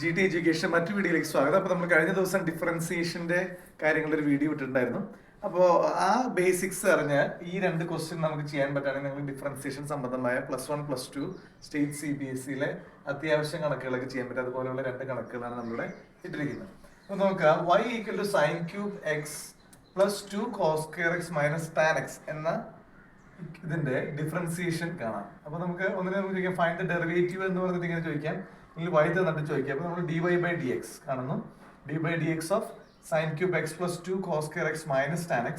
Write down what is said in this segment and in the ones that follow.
G T education മറ്റു വീഡിയോയിലേക്ക് സ്വാഗതം. അപ്പോൾ നമ്മൾ കഴിഞ്ഞ ദിവസം ഡിഫറൻസിയേഷന്റെ കാര്യങ്ങളുടെ ഒരു വീഡിയോ ഇട്ടിട്ടുണ്ടായിരുന്നു. അപ്പോൾ ആ ബേസിക്സ് അറിഞ്ഞ് ഈ രണ്ട് ക്വസ്റ്റ്യൻ നമുക്ക് ചെയ്യാൻ പറ്റുകയാണെങ്കിൽ നിങ്ങൾ ഡിഫറൻസിയേഷൻ സംബന്ധമായ +1 +2 സ്റ്റേറ്റ് CBSE അത്യാവശ്യം കണക്കുകളൊക്കെ ചെയ്യാൻ പറ്റും. അതുപോലെയുള്ള രണ്ട് കണക്കുകളാണ് നമ്മളിവിടെ ഇട്ടിരിക്കുന്നത്. അപ്പോൾ നോക്കാം, y = sin³ x + 2 cos² x - tan x എന്ന ഇതിന്റെ ഡിഫറൻസിയേഷൻ കാണാം. അപ്പൊ നമുക്ക് നമുക്ക് ചോദിക്കാം ഫൈൻഡ് ദ ഡെറിവേറ്റീവ് എന്ന് പറഞ്ഞിട്ട് ഇങ്ങനെ ചോദിക്കാം, അല്ലെങ്കിൽ y തന്നിട്ട് ചോദിക്കാം. അപ്പൊ നമ്മൾ dy/dx കാണുന്നു. dy/dx of sin³ x + 2 cos² x - tan x.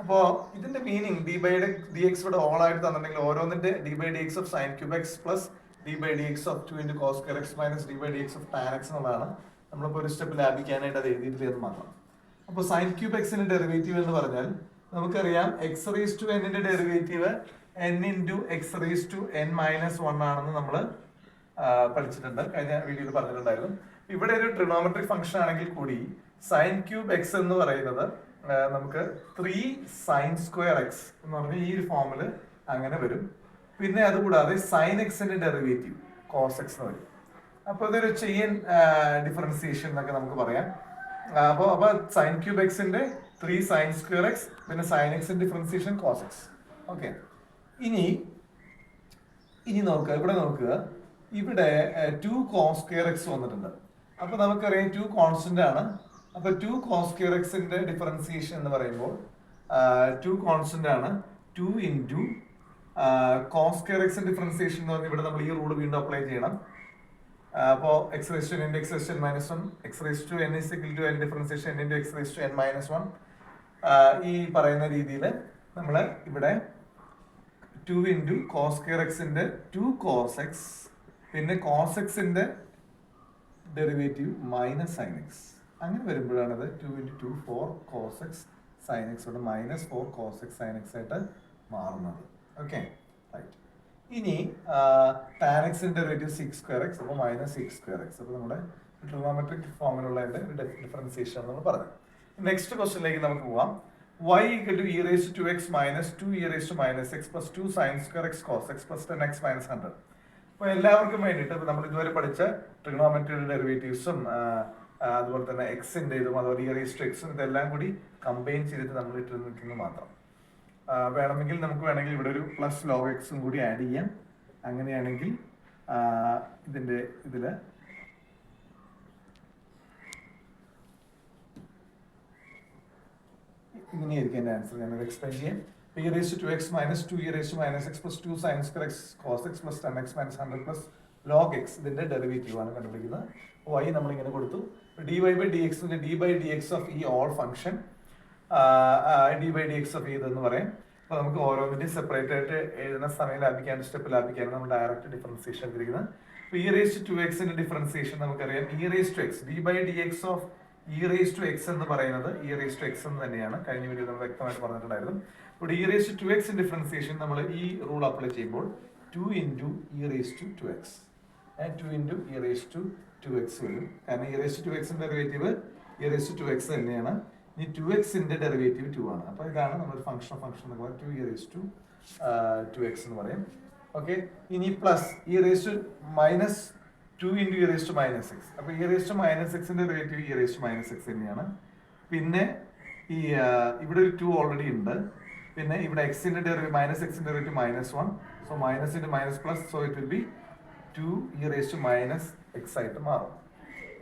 അപ്പോൾ ഇതിന്റെ മീനിങ് d/dx ഇവിടെ ഓൾ ആയിട്ട് തന്നിട്ടുണ്ടെങ്കിൽ ഓരോന്നിന്റെ d/dx of sin³ x + d/dx of 2 × cos² x - d/dx of tan x എന്നുള്ളതാണ്. നമ്മളിപ്പോൾ ഒരു സ്റ്റെപ്പ് ലാഭിക്കാനായിട്ട് അത് എഴുതിയിട്ടില്ല എന്ന് മാത്രം. അപ്പോൾ sin³ x ഡെറിവേറ്റീവ് എന്ന് പറഞ്ഞാൽ നമുക്കറിയാം x⁻n ന്റെ ഡെറിവേറ്റീവ് n × x⁻n - 1 ആണെന്ന് നമ്മൾ പഠിച്ചിട്ടുണ്ട്, കഴിഞ്ഞ വീഡിയോയിൽ പറഞ്ഞിട്ടുണ്ടായിരുന്നു. ഇവിടെ ഒരു ട്രിഗണോമെട്രിക് ഫംഗ്ഷൻ ആണെങ്കിൽ കൂടി sin³ x എന്ന് പറയുന്നത് നമുക്ക് 3sin² x എന്ന് പറഞ്ഞാൽ ഈ ഒരു ഫോമിൽ അങ്ങനെ വരും. പിന്നെ അതുകൂടാതെ sin x ന്റെ ഡെറിവേറ്റീവ് cos x എന്ന് വരും. അപ്പോൾ ഇതൊരു ചെയിൻ ഡിഫറൻസിയേഷൻ എന്നൊക്കെ നമുക്ക് പറയാം. അപ്പോൾ sin³ x ന്റെ 3sin² x പിന്നെ sin x differentiation cos x. Okay, ഇനി നോക്കുക, ഇവിടെ നോക്കുക, ഇവിടെ 2 cos² x വന്നിട്ടുണ്ട്. അപ്പൊ നമുക്കറിയാം 2 കോൺസ്റ്റന്റ് ആണ്. അപ്പൊ 2 cos² x ന്റെ ഡിഫറൻസിയേഷൻ എന്ന് പറയുമ്പോൾ 2 കോൺസ്റ്റന്റ് ആണ്. 2 × cos² x ഡിഫറൻസിയേഷൻ എന്ന് പറഞ്ഞാൽ ഇവിടെ നമ്മൾ ഈ റൂൾ വീണ്ടും അപ്ലൈ ചെയ്യണം. അപ്പോൾ x⁻n × x⁻n - 1 x⁻n = n differentiation n × x⁻n - 1 ഈ പറയുന്ന രീതിയിൽ നമ്മൾ ഇവിടെ 2 × cos² x ന്റെ 2 cos x പിന്നെ cos x ന്റെ ഡെറിവേറ്റീവ് -sin x അങ്ങനെ വരുമ്പോഴാണ് അത് 2 × 2 4 cos x sin x കൊണ്ട് -4 cos x sin x ആയിട്ട് മാറുന്നത്. Okay, right. ഇനി tan x ന്റെ ഡെറിവേറ്റീവ് 6² x അപ്പോൾ -6² x. അപ്പോൾ നമ്മുടെ ട്രിഗണോമെട്രിക് ഫോമിലുള്ള ഡിഫറൻസിയേഷൻ നമ്മൾ പറഞ്ഞു. നെക്സ്റ്റ് ക്വസ്റ്റ്യനിലേക്ക് നമുക്ക് പോവാം. y = e⁻²x - 2e⁻−x + 2 sin² x cos x + 10x - 100. അപ്പോൾ എല്ലാവർക്കും വേണ്ടിയിട്ട് നമ്മൾ ഇതുവരെ പഠിച്ച ട്രിഗണോമെട്രിയുടെ ഡെറിവേറ്റീവ്സും അതുപോലെ തന്നെ എക്സിന്റെ ഇതും അതുപോലെ e⁻x ഇതെല്ലാം കൂടി കമ്പൈൻ ചെയ്തിട്ട് നമ്മൾ ഇട്ടിരുന്നത് മാത്രം. വേണമെങ്കിൽ നമുക്ക് ഇവിടെ ഒരു +log x കൂടി ആഡ് ചെയ്യാം. അങ്ങനെയാണെങ്കിൽ ഇതില് ഇങ്ങനെയായിരിക്കും എൻ്റെ ആൻസർ. ഞാനത് എക്സ്പ്ലെയിൻ ചെയ്യാം. e⁻²x - 2e⁻−x + 2 sin² x cos x + 10x - 100 + log x ഇതിന്റെ ഡെറിവേറ്റീവ് ആണ് കണ്ടുപിടിക്കുന്നത്. y നമ്മൾ ഇങ്ങനെ കൊടുത്തു. dy/dx ന്റെ d/dx ഓഫ് ഈ ഓൾ ഫംഗ്ഷൻ d/dx ഓഫ് ഇതെന്ന് പറയും. അപ്പോൾ നമുക്ക് ഓരോന്നിന്റെയും സെപ്പറേറ്റ് ആയിട്ട് എഴുതുന്ന സമയം ലാഭിക്കാൻ സ്റ്റെപ്പ് ലാഭിക്കാൻ നമ്മൾ ഡയറക്റ്റ് ഡിഫറൻസിയേഷൻ എടുത്തിരിക്കുന്നത്. അപ്പോൾ e⁻²x ന്റെ ഡിഫറൻസിയേഷൻ നമുക്കറിയാം. e⁻x d/dx ഓഫ് e⁻x എന്ന് പറയുന്നത് e⁻x എന്ന് തന്നെയാണ്. കഴിഞ്ഞ വീഡിയോ നമ്മൾ വ്യക്തമായിട്ട് പറഞ്ഞിട്ടുണ്ടായിരുന്നു. അപ്പോൾ e⁻2x ഡിഫറൻസിയേഷൻ നമ്മൾ ഈ റൂൾ അപ്ലൈ ചെയ്യുമ്പോൾ 2 × e⁻²x 2 × e⁻²x വരും. കാരണം e⁻2x ന്റെ ഡെറിവേറ്റീവ് e⁻2x തന്നെയാണ്. ഇനി 2x ന്റെ ഡെറിവേറ്റീവ് 2 ആണ്. അപ്പോൾ ഇതാണ് നമ്മൾ ഫംഗ്ഷൻ എന്ന് പറയുന്നത് 2e⁻²x എന്ന് പറയും. ഓക്കെ, ഇനി പ്ലസ് e⁻−2 × e⁻−x. അപ്പോൾ e⁻−x ന്റെ ഡെറിവേറ്റീവ് e⁻−x തന്നെയാണ്. പിന്നെ ഈ ഇവിടെ ഒരു 2 ഓൾറെഡി ഉണ്ട്. പിന്നെ ഇവിടെ x ന്റെ ഡെറിവേറ്റീവ് -x ന്റെ derivative -1. So minus into minus plus, so it will be 2e⁻−x ആയിട്ട് മാറും.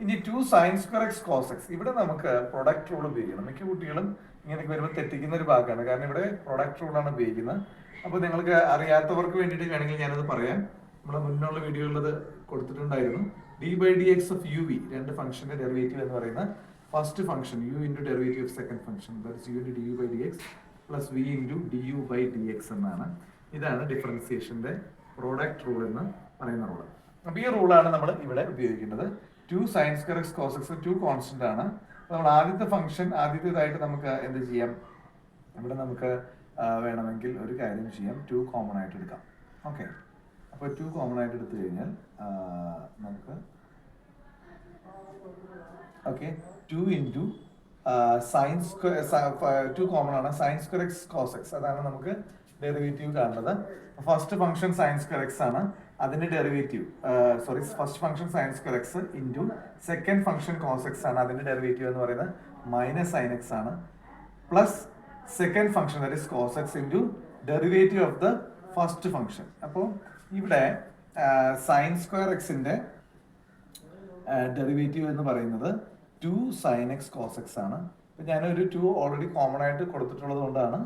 ഇനി 2 sin² x cos x ഇവിടെ നമുക്ക് പ്രൊഡക്റ്റ് റൂൾ ഉപയോഗിക്കണം. മിക്ക കുട്ടികളും ഇങ്ങനെയൊക്കെ വരുമ്പോൾ തെറ്റിക്കുന്ന ഒരു ഭാഗമാണ്. കാരണം ഇവിടെ പ്രൊഡക്റ്റ് റൂളാണ് ഉപയോഗിക്കുന്നത്. അപ്പോൾ നിങ്ങൾക്ക് അറിയാത്തവർക്ക് വേണ്ടിയിട്ട് വേണമെങ്കിൽ ഞാനത് പറയാം. നമ്മുടെ മുന്നുള്ള വീഡിയോയിലത് കൊടുത്തിട്ടുണ്ടായിരുന്നു. d/dx ഓഫ് u v രണ്ട് ഫംഗ്ഷന്റെ ഡെറിവേറ്റീവ് എന്ന് പറയുന്ന first function u × derivative of second function u × du/dx + v × du/dx എന്നാണ്. ഇതാണ് ഡിഫറൻസിയേഷന്റെ പ്രോഡക്റ്റ് റൂൾ എന്ന് പറയുന്ന റൂൾ. അപ്പോൾ ഈ റൂളാണ് നമ്മൾ ഇവിടെ ഉപയോഗിക്കുന്നത്. 2 sin² x cos x 2 constant ആണ്. നമ്മൾ ആദ്യത്തെ ഫംഗ്ഷൻ ആദ്യത്തേതായിട്ട് നമുക്ക് എന്ത് ചെയ്യാം, ഇവിടെ നമുക്ക് വേണമെങ്കിൽ ഒരു കാര്യം ചെയ്യാം, 2 കോമൺ ആയിട്ട് എടുക്കാം. ഓക്കെ, അപ്പോൾ 2 കോമൺ ആയിട്ട് എടുത്തു കഴിഞ്ഞാൽ നമുക്ക് 2 × 2 കോമൺ ആണ് sin² x cos x അതാണ് നമുക്ക് ഡെറിവേറ്റീവ് കാണുന്നത്. ഫസ്റ്റ് ഫംഗ്ഷൻ sin² x ആണ്. അതിന്റെ derivative first function sine square x into second function cos x ആണ്. അതിന്റെ ഡെറിവേറ്റീവ് എന്ന് പറയുന്നത് മൈനസ് സൈൻ എക്സ് ആണ്. Plus second function that is cos x into derivative of the first function. അപ്പോൾ ഇവിടെ sine square എക്സിന്റെ ഡെറിവേറ്റീവ് എന്ന് പറയുന്നത് 2 സൈൻ എക്സ് കോസ് എക്സ് ആണ്. ഇപ്പം ഞാനൊരു 2 ഓൾറെഡി കോമൺ ആയിട്ട് കൊടുത്തിട്ടുള്ളത് കൊണ്ടാണ്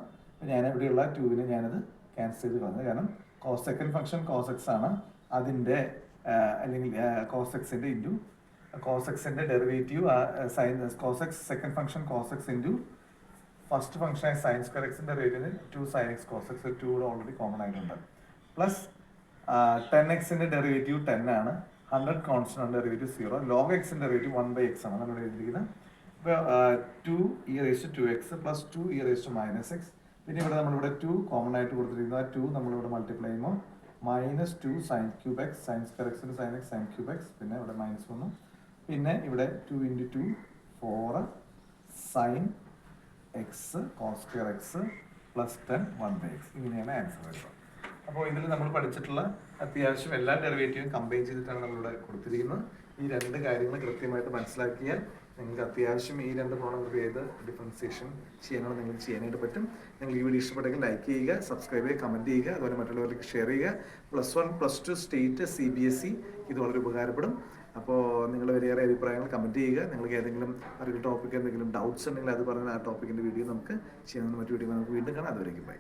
ഞാൻ ഇവിടെയുള്ള 2വിനെ ഞാനത് ക്യാൻസൽ ചെയ്ത് കളഞ്ഞത്. കാരണം സെക്കൻഡ് ഫംഗ്ഷൻ കോസ് എക്സ് ആണ്, അതിൻ്റെ അല്ലെങ്കിൽ കോസ് എക്സിൻ്റെ ഇൻറ്റു കോസ് എക്സിൻ്റെ derivative sine cos x second function cos x into first function sine square എക്സിൻ്റെ derivative 2 sine x cos x 2 കൂടെ ഓൾറെഡി കോമൺ ആയിട്ടുണ്ട്. പ്ലസ് 10x ഡെറിവേറ്റീവ് 10 ആണ്, 100 constant derivative 0, log x derivative 1/x ആണ് നമ്മൾ എഴുതിയിരിക്കുന്നത്. ഇപ്പോൾ 2e⁻²x plus 2e⁻−x. പിന്നെ ഇവിടെ നമ്മളിവിടെ 2 കോമൺ ആയിട്ട് കൊടുത്തിരിക്കുന്നത് 2 നമ്മളിവിടെ മൾട്ടിപ്ലൈ ചെയ്യുമ്പോൾ -2 sine cube x sine square എക്സിന് sine x sine cube x, പിന്നെ ഇവിടെ -1, പിന്നെ ഇവിടെ 2 × 2 4 sine x cos square x plus 10 1/x. ഇങ്ങനെയാണ് ആൻസർ വരുന്നത്. അപ്പോൾ ഇതിൽ നമ്മൾ പഠിച്ചിട്ടുള്ള അത്യാവശ്യം എല്ലാ ഡെറിവേറ്റീവും കമ്പൈൻ ചെയ്തിട്ടാണ് നമ്മളിവിടെ കൊടുത്തിരിക്കുന്നത്. ഈ രണ്ട് കാര്യങ്ങൾ കൃത്യമായിട്ട് മനസ്സിലാക്കിയാൽ നിങ്ങൾക്ക് അത്യാവശ്യം ഈ രണ്ട് പ്രോബ്ലം ഏത് ഡിഫറൻസിയേഷൻ ചെയ്യാനാണ് നിങ്ങൾക്ക് ചെയ്യാനായിട്ട് പറ്റും. നിങ്ങൾ ഈ വീഡിയോ ഇഷ്ടപ്പെട്ടെങ്കിൽ ലൈക്ക് ചെയ്യുക, സബ്സ്ക്രൈബ് ചെയ്യുക, കമൻറ്റ് ചെയ്യുക, അതുപോലെ മറ്റുള്ളവർക്ക് ഷെയർ ചെയ്യുക. +1 +2 സ്റ്റേറ്റ് CBSE ഇത് വളരെ ഉപകാരപ്പെടും. അപ്പോൾ നിങ്ങൾ വേറെ അഭിപ്രായങ്ങൾ കമൻറ്റ് ചെയ്യുക. നിങ്ങൾക്ക് ഏതെങ്കിലും അറിയുന്ന ടോപ്പിക്ക് എന്തെങ്കിലും ഡൗട്ട്സ് ഉണ്ടെങ്കിൽ അത് പറഞ്ഞാൽ ആ ടോപ്പിക്കിൻ്റെ വീഡിയോ നമുക്ക് ചെയ്യാവുന്ന മറ്റു വീഡിയോ നമുക്ക് വീണ്ടും കാണാം. അതുവരേക്കും ബൈ.